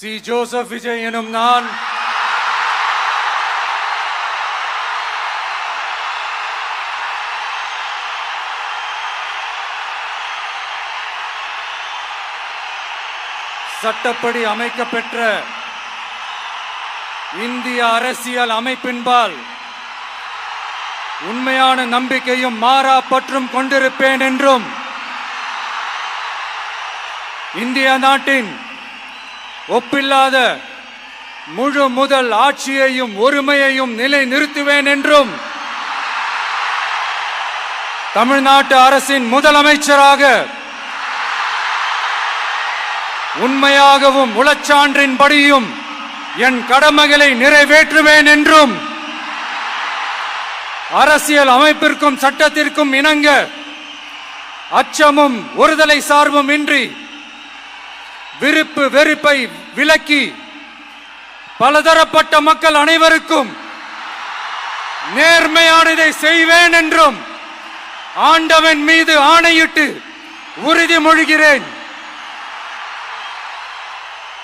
C. Joseph Vijay எனும் நான் சட்டப்படி அமைக்கப்பெற்ற இந்திய அரசியல் அமைப்பின்பால் உண்மையான நம்பிக்கையும் மாறா பற்றும் கொண்டிருப்பேன் என்றும் இந்திய நாட்டின் ஒப்பில்லாத முழு முதல் ஆட்சியையும் ஒருமையையும் நிலை நிறுத்துவேன் என்றும் தமிழ்நாட்டு அரசின் முதலமைச்சராக உண்மையாகவும் உளச்சான்றின்படியும் என் கடமைகளை நிறைவேற்றுவேன் என்றும் அரசியல் அமைப்பிற்கும் சட்டத்திற்கும் இணங்க அச்சமும் ஒருதலை சார்பும் இன்றி விருப்பு வெறுப்பை விலக்கி பலதரப்பட்ட மக்கள் அனைவருக்கும் நேர்மையானதை செய்வேன் என்றும் ஆண்டவன் மீது ஆணையிட்டு உறுதிமொழிகிறேன்.